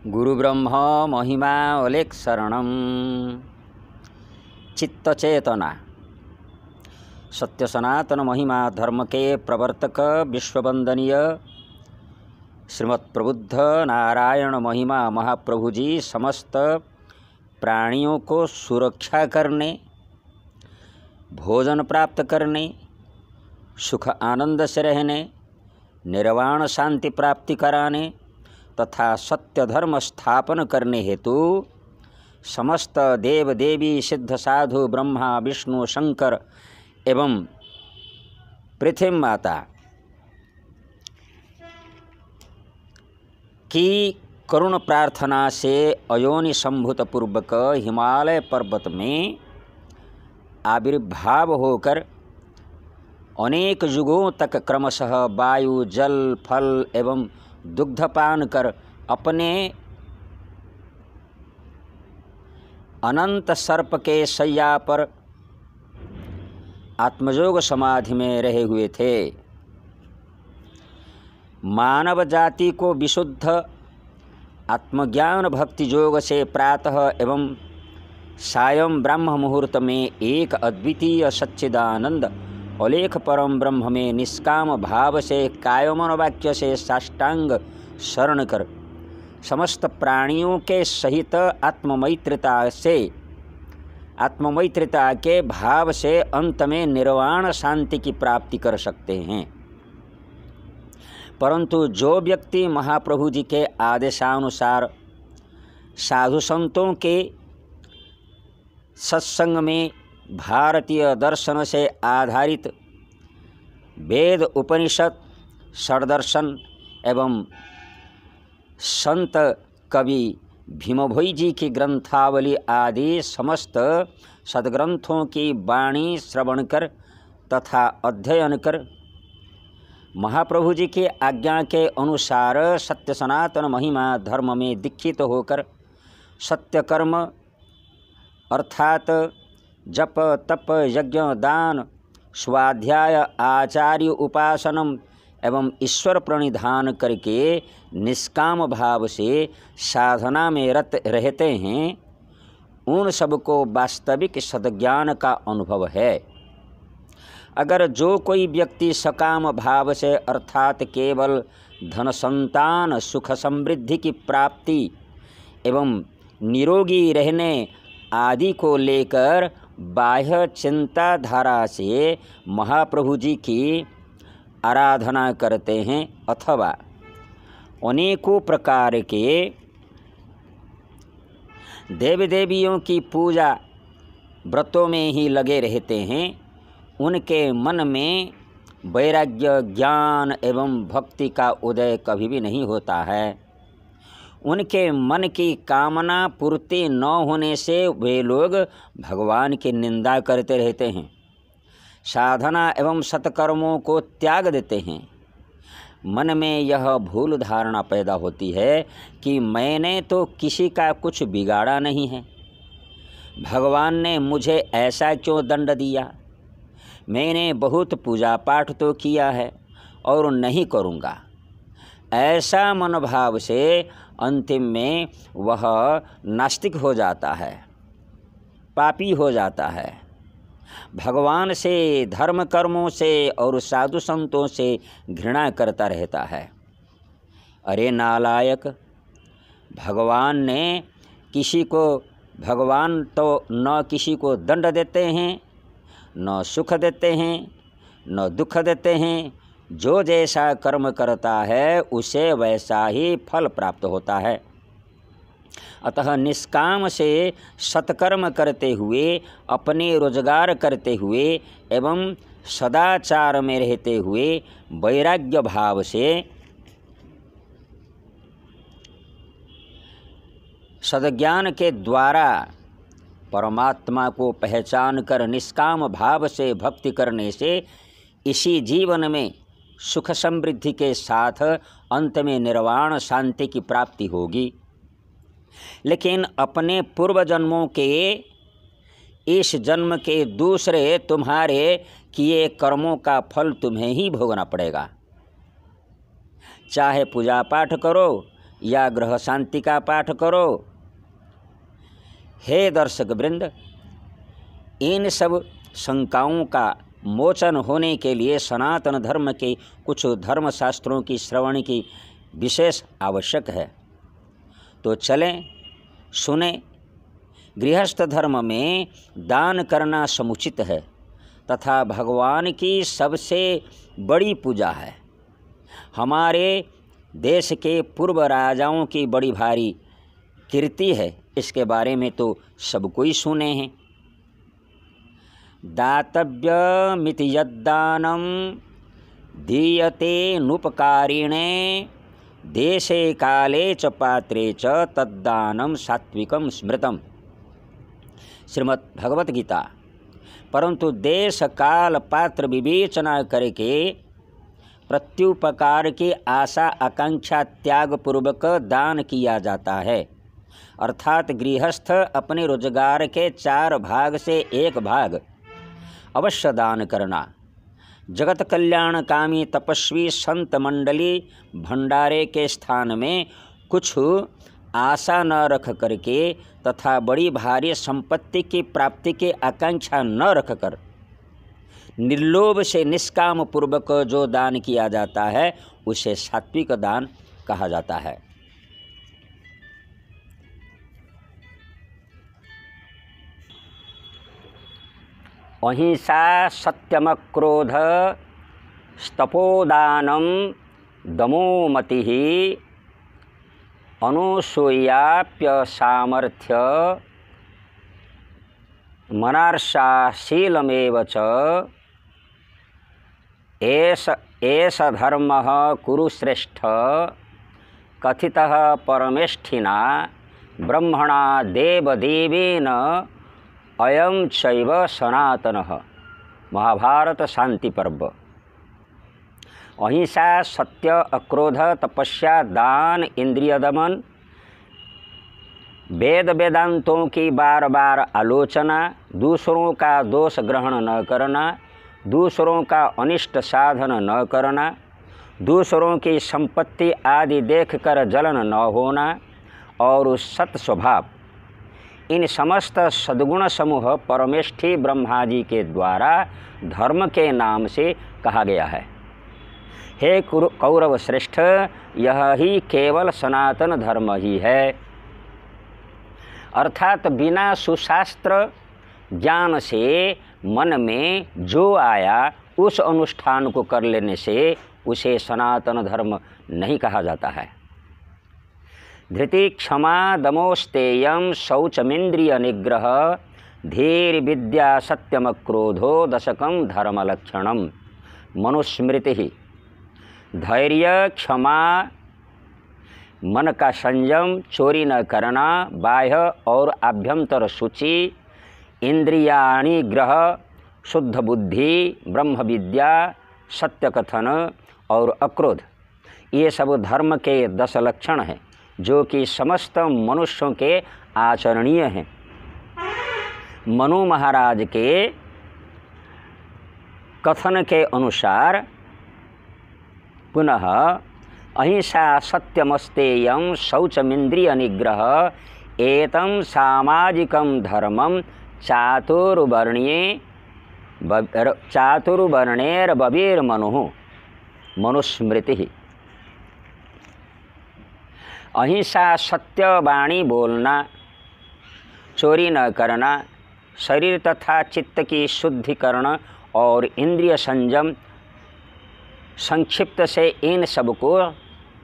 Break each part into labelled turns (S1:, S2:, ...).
S1: गुरु ब्रह्म महिमा अलेख शरणम। चित्त चेतना सत्य सनातन महिमा धर्म के प्रवर्तक विश्ववंदनीय श्रीमद् प्रबुद्ध नारायण महिमा महाप्रभु जी समस्त प्राणियों को सुरक्षा करने, भोजन प्राप्त करने, सुख आनंद से रहने, निर्वाण शांति प्राप्ति कराने तथा सत्य धर्म स्थापन करने हेतु समस्त देव देवी सिद्ध साधु ब्रह्मा विष्णु शंकर एवं पृथ्वी माता की करुण प्रार्थना से अयोनि संभूत पूर्वक हिमालय पर्वत में आविर्भाव होकर अनेक युगों तक क्रमशः वायु जल फल एवं दुग्धपान कर अपने अनंत सर्प के शैया पर आत्मयोग समाधि में रहे हुए थे। मानव जाति को विशुद्ध आत्मज्ञान भक्ति योग से प्रातः एवं सायं ब्रह्म मुहूर्त में एक अद्वितीय सच्चिदानंद अलेख परम ब्रह्म में निष्काम भाव से कायमन वाक्य से साष्टांग शरण कर समस्त प्राणियों के सहित आत्ममैत्रिता के भाव से अंत में निर्वाण शांति की प्राप्ति कर सकते हैं। परंतु जो व्यक्ति महाप्रभु जी के आदेशानुसार साधु संतों के सत्संग में भारतीय दर्शन से आधारित वेद उपनिषद षड्दर्शन एवं संत कवि भीमभोई जी की ग्रंथावली आदि समस्त सद्ग्रंथों की वाणी श्रवण कर तथा अध्ययन कर महाप्रभु जी की आज्ञा के अनुसार सत्य सनातन महिमा धर्म में दीक्षित होकर सत्य कर्म अर्थात जप तप यज्ञ दान स्वाध्याय आचार्य उपासनम एवं ईश्वर प्रणिधान करके निष्काम भाव से साधना में रत रहते हैं, उन सबको वास्तविक सद्ज्ञान का अनुभव है। अगर जो कोई व्यक्ति सकाम भाव से अर्थात केवल धन संतान सुख समृद्धि की प्राप्ति एवं निरोगी रहने आदि को लेकर बाह्य चिंताधारा से महाप्रभु जी की आराधना करते हैं अथवा अनेकों प्रकार के देव देवियों की पूजा व्रतों में ही लगे रहते हैं, उनके मन में वैराग्य ज्ञान एवं भक्ति का उदय कभी भी नहीं होता है। उनके मन की कामना पूर्ति न होने से वे लोग भगवान की निंदा करते रहते हैं, साधना एवं सत्कर्मों को त्याग देते हैं। मन में यह भूल धारणा पैदा होती है कि मैंने तो किसी का कुछ बिगाड़ा नहीं है, भगवान ने मुझे ऐसा क्यों दंड दिया, मैंने बहुत पूजा पाठ तो किया है और नहीं करूँगा। ऐसा मनोभाव से अंतिम में वह नास्तिक हो जाता है, पापी हो जाता है, भगवान से धर्म कर्मों से और साधु संतों से घृणा करता रहता है। अरे नालायक, भगवान तो न किसी को दंड देते हैं, न सुख देते हैं, न दुख देते हैं। जो जैसा कर्म करता है उसे वैसा ही फल प्राप्त होता है। अतः निष्काम से सत्कर्म करते हुए, अपने रोजगार करते हुए एवं सदाचार में रहते हुए वैराग्य भाव से सद्ज्ञान के द्वारा परमात्मा को पहचान कर निष्काम भाव से भक्ति करने से इसी जीवन में सुख समृद्धि के साथ अंत में निर्वाण शांति की प्राप्ति होगी। लेकिन अपने पूर्व जन्मों के इस जन्म के दूसरे तुम्हारे किए कर्मों का फल तुम्हें ही भोगना पड़ेगा। चाहे पूजा पाठ करो या ग्रह शांति का पाठ करो। हे दर्शक वृंद, इन सब शंकाओं का मोचन होने के लिए सनातन धर्म के कुछ धर्मशास्त्रों की श्रवण की विशेष आवश्यक है। तो चलें, सुने। गृहस्थ धर्म में दान करना समुचित है तथा भगवान की सबसे बड़ी पूजा है। हमारे देश के पूर्व राजाओं की बड़ी भारी कीर्ति है, इसके बारे में तो सब कोई सुने हैं। दातव्यमिति यद्दानं दीयते नुपकारिणे देशे काले च पात्रे च तद्दानं सात्विकं स्मृतम्। श्रीमद् भगवत गीता। परंतु देश काल पात्र विवेचना करके प्रत्युपकार की आशा आकांक्षा त्याग पूर्वक दान किया जाता है। अर्थात गृहस्थ अपने रोजगार के 4 भाग से 1 भाग अवश्य दान करना। जगत कल्याणकामी तपस्वी संत मंडली भंडारे के स्थान में कुछ आशा न रख करके तथा बड़ी भारी संपत्ति की प्राप्ति की आकांक्षा न रखकर निर्लोभ से निष्काम पूर्वक जो दान किया जाता है उसे सात्विक दान कहा जाता है। अहिंसा सत्यम क्रोध स्तपोदानम दमोमति अनुसूयाप्य सामर्थ्य मनार्षाशीलमेव च एष धर्मः कुरुश्रेष्ठ कथितः परमेष्ठिना ब्रह्मणा देवदेवेन अयं चैव सनातनः। महाभारत शांति पर्व। अहिंसा सत्य अक्रोध तपस्या दान इंद्रिय दमन वेद वेदांतों की बार बार आलोचना, दूसरों का दोष ग्रहण न करना, दूसरों का अनिष्ट साधन न करना, दूसरों की संपत्ति आदि देखकर जलन न होना और सत स्वभाव, इन समस्त सद्गुण समूह परमेष्ठी ब्रह्मा जी के द्वारा धर्म के नाम से कहा गया है। हे कौरव श्रेष्ठ, यह ही केवल सनातन धर्म ही है। अर्थात बिना सुशास्त्र ज्ञान से मन में जो आया उस अनुष्ठान को कर लेने से उसे सनातन धर्म नहीं कहा जाता है। धृति क्षमा दमोस्तेयम शौचमिंद्रिय निग्रह धीर विद्या सत्यम क्रोधो दशकम धर्म लक्षणम। मनुस्मृति। धैर्य, क्षमा, मन का संयम, चोरी न करना, बाह्य और आभ्यंतर शुचि, इंद्रियाणि ग्रह, शुद्ध बुद्धि, ब्रह्म विद्या, सत्य कथन और अक्रोध, ये सब धर्म के 10 लक्षण हैं जो कि समस्त मनुष्यों के आचरणीय हैं। मनु महाराज के कथन के अनुसार पुनः अहिंसा सत्यमस्तेयम शौचमिंद्रिय निग्रह एतम सामाजिकम धर्मम चातुर्वर्णेर्बभिर्मनुः। मनुस्मृति। अहिंसा सत्य वाणी बोलना, चोरी न करना, शरीर तथा चित्त की शुद्धिकरण और इंद्रिय संयम, संक्षिप्त से इन सब को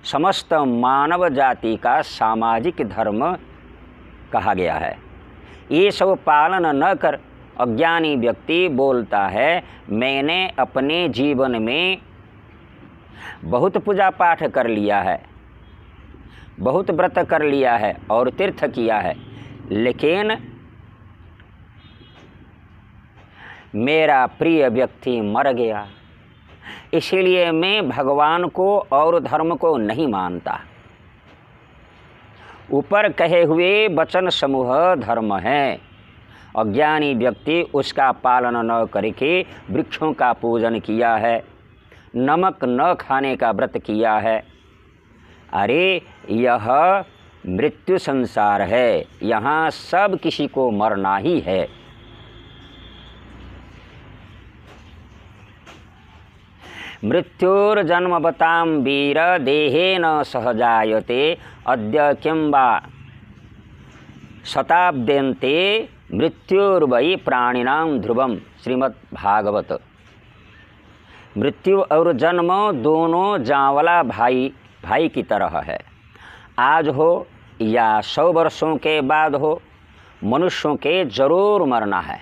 S1: समस्त मानव जाति का सामाजिक धर्म कहा गया है। ये सब पालन न कर अज्ञानी व्यक्ति बोलता है मैंने अपने जीवन में बहुत पूजा पाठ कर लिया है, बहुत व्रत कर लिया है और तीर्थ किया है, लेकिन मेरा प्रिय व्यक्ति मर गया, इसीलिए मैं भगवान को और धर्म को नहीं मानता। ऊपर कहे हुए वचन समूह धर्म है। अज्ञानी व्यक्ति उसका पालन न करके वृक्षों का पूजन किया है, नमक न खाने का व्रत किया है। अरे यह मृत्यु संसार है, यहाँ सब किसी को मरना ही है। मृत्युर्जन्मवतां वीर देहेन सहजायते अद्य किं वा शताब्द्यन्ते मृत्युर्वै प्राणिनां ध्रुवम। श्रीमद् भागवत। मृत्यु और जन्म दोनों जांवला भाई की तरह है। आज हो या 100 वर्षों के बाद हो, मनुष्यों के जरूर मरना है।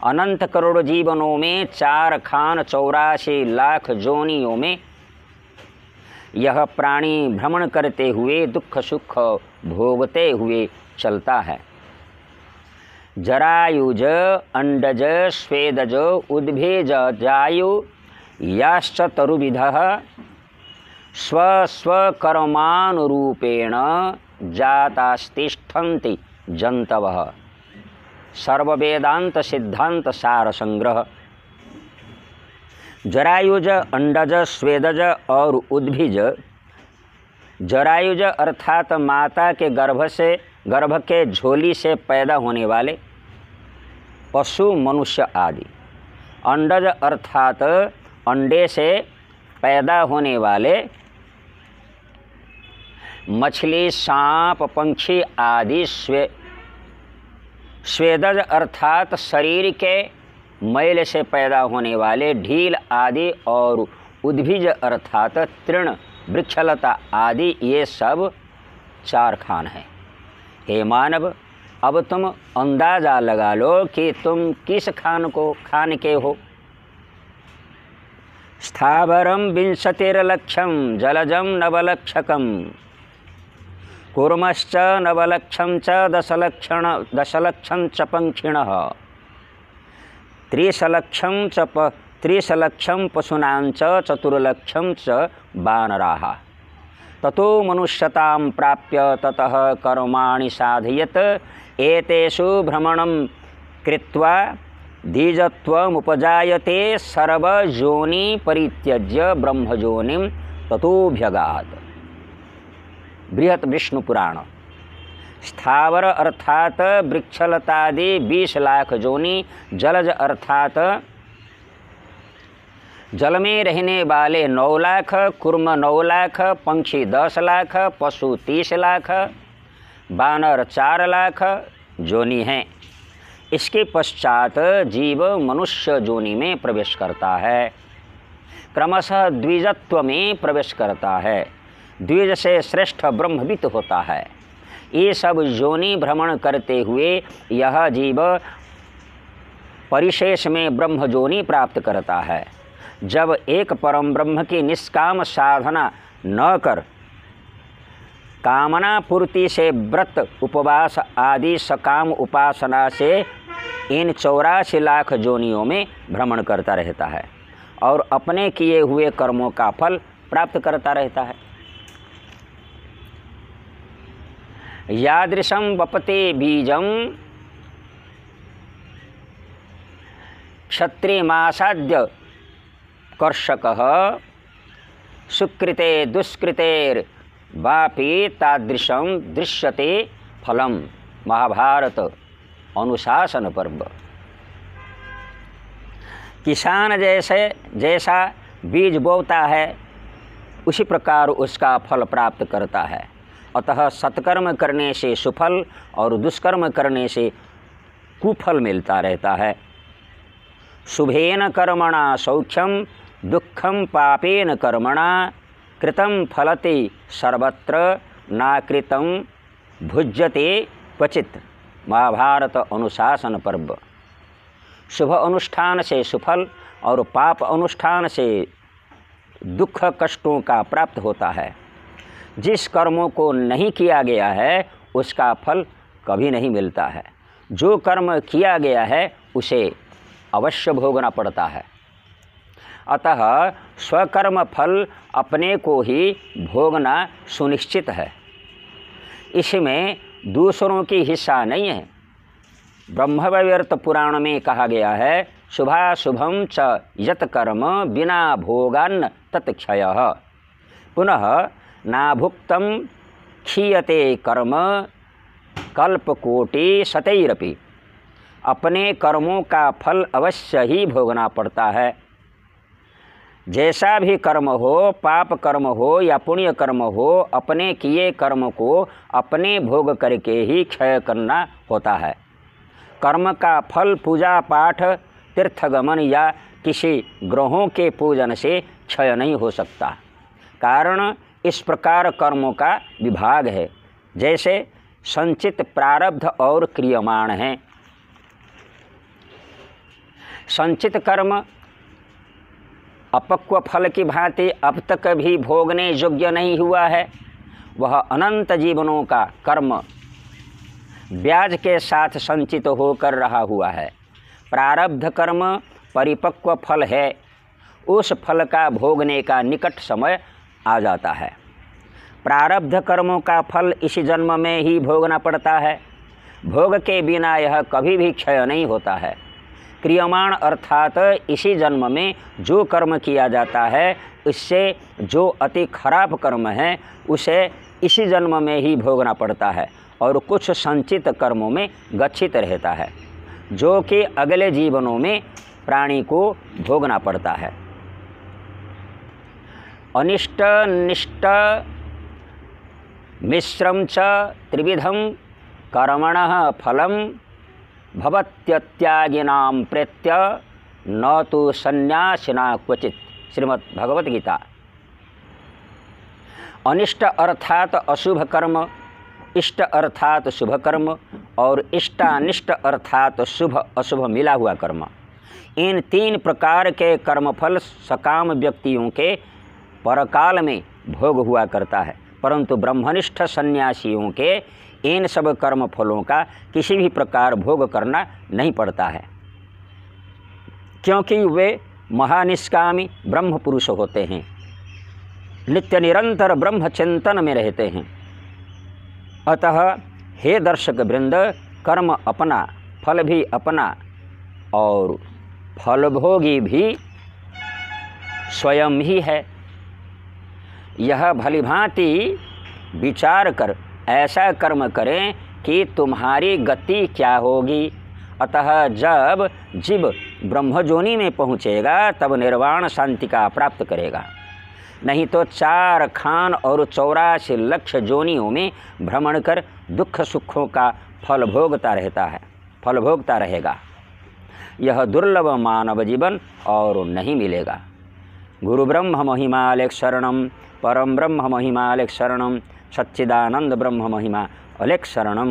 S1: अनंत करोड़ जीवनों में 4 खान 84 लाख जोनियों में यह प्राणी भ्रमण करते हुए दुख सुख भोगते हुए चलता है। जरायुज अंडज स्वेदज उद्भिज जायु याश्च तरुविधः स्वस्वकर्मानुरूपेण जातास्तिष्ठन्ति जन्तवः। सर्ववेदांत सिद्धांत सार संग्रह। जरायुज अंडज स्वेदज और उद्भिज। जरायुज अर्थात माता के गर्भ के झोली से पैदा होने वाले पशु मनुष्य आदि। अंडज अर्थात अंडे से पैदा होने वाले मछली सांप पंछी आदि। स्वेदज अर्थात शरीर के मैल से पैदा होने वाले ढील आदि। और उद्भिज अर्थात तृण वृक्षलता आदि। ये सब 4 खान हैं। हे मानव, अब तुम अंदाजा लगा लो कि तुम किस खान के हो। स्थावरम विंशतिर्लक्षम जलजम नवलक्षकम कूर्मश्च नवलक्षं च दशलक्षं च पंक्षिणः 30 लक्षं पशूनां च 4 लक्षं च वानराः। ततो मनुष्यतां प्राप्य ततः कर्माणि साधयत एतेषु भ्रमणं कृत्वा द्विजत्वमुपजायते सर्वयोनि परित्यज्य ब्रह्मयोनिं ततोऽभ्यगात्। बृहत विष्णु पुराण। स्थावर अर्थात वृक्षलतादि 20 लाख जोनि। जलज अर्थात जल में रहने वाले 9 लाख, कुर्म 9 लाख, पंछी 10 लाख, पशु 30 लाख, वानर 4 लाख जोनि हैं। इसके पश्चात जीव मनुष्य जोनि में प्रवेश करता है, क्रमशः द्विजत्व में प्रवेश करता है, द्विज से श्रेष्ठ ब्रह्मवित होता है। ये सब योनि भ्रमण करते हुए यह जीव परिशेष में ब्रह्म योनि प्राप्त करता है। जब एक परम ब्रह्म की निष्काम साधना न कर कामना पूर्ति से व्रत उपवास आदि सकाम उपासना से इन 84 लाख जोनियों में भ्रमण करता रहता है और अपने किए हुए कर्मों का फल प्राप्त करता रहता है। यादृशं वपते बीजं क्षत्रियमासाद्य कर्षकः सुकृते दुष्कृतेर्वापि तादृशं दृश्यते फलम। महाभारत अनुशासन पर्व। किसान जैसा बीज बोता है उसी प्रकार उसका फल प्राप्त करता है। अतः सत्कर्म करने से सुफल और दुष्कर्म करने से कुफल मिलता रहता है। शुभेन कर्मणा सौख्यम दुःखम पापेन कर्मणा कृतं फलते सर्वत्र नाकृतं भुज्यते क्वचित्। महाभारत अनुशासन पर्व। शुभ अनुष्ठान से सुफल और पाप अनुष्ठान से दुख कष्टों का प्राप्त होता है। जिस कर्मों को नहीं किया गया है उसका फल कभी नहीं मिलता है। जो कर्म किया गया है उसे अवश्य भोगना पड़ता है। अतः स्वकर्म फल अपने को ही भोगना सुनिश्चित है, इसमें दूसरों की हिस्सा नहीं है। ब्रह्मवैवर्त पुराण में कहा गया है शुभाशुभम च यत कर्म बिना भोगान्न तत्क्षयः। पुनः नाभुक्तम क्षीयते कर्म कल्पकोटि शतैरपि। अपने कर्मों का फल अवश्य ही भोगना पड़ता है। जैसा भी कर्म हो, पाप कर्म हो या पुण्य कर्म हो, अपने किए कर्म को अपने भोग करके ही क्षय करना होता है। कर्म का फल पूजा पाठ, तीर्थगमन या किसी ग्रहों के पूजन से क्षय नहीं हो सकता। कारण इस प्रकार कर्मों का विभाग है, जैसे संचित, प्रारब्ध और क्रियमाण हैं। संचित कर्म अपक्व फल की भांति अब तक भी भोगने योग्य नहीं हुआ है। वह अनंत जीवनों का कर्म ब्याज के साथ संचित होकर रहा हुआ है। प्रारब्ध कर्म परिपक्व फल है, उस फल का भोगने का निकट समय आ जाता है। प्रारब्ध कर्मों का फल इसी जन्म में ही भोगना पड़ता है। भोग के बिना यह कभी भी क्षय नहीं होता है। क्रियमाण अर्थात इसी जन्म में जो कर्म किया जाता है, इससे जो अति खराब कर्म है उसे इसी जन्म में ही भोगना पड़ता है और कुछ संचित कर्मों में गच्छित रहता है, जो कि अगले जीवनों में प्राणी को भोगना पड़ता है। अनिष्ट निष्ट मिश्रम च त्रिविधम कर्मणः फलम भवत्यत्यागिनां प्रेत्य न तो संन्यासिना क्वचित। श्रीमद् भगवत गीता। अनिष्ट अर्थात अशुभ कर्म, इष्ट अर्थात शुभ कर्म और इष्टानिष्ट अर्थात शुभ अशुभ मिला हुआ कर्म। इन तीन प्रकार के कर्मफल सकाम व्यक्तियों के परकाल में भोग हुआ करता है, परंतु ब्रह्मनिष्ठ सन्यासियों के इन सब कर्म फलों का किसी भी प्रकार भोग करना नहीं पड़ता है, क्योंकि वे महानिष्कामी ब्रह्म पुरुष होते हैं, नित्य निरंतर ब्रह्म चिंतन में रहते हैं। अतः हे दर्शक वृंद, कर्म अपना, फल भी अपना और फलभोगी भी स्वयं ही है। यह भलीभांति विचार कर ऐसा कर्म करें कि तुम्हारी गति क्या होगी। अतः जब जीव ब्रह्मजोनि में पहुँचेगा तब निर्वाण शांति का प्राप्त करेगा, नहीं तो 4 खान और 84 लक्ष जोनियों में भ्रमण कर दुख सुखों का फल भोगता रहेगा। यह दुर्लभ मानव जीवन और नहीं मिलेगा। गुरु ब्रह्म महिमालेख शरणम, परम ब्रह्म महिमालेख शरणम, सच्चिदानंद ब्रह्म महिमा अलेख शरणम।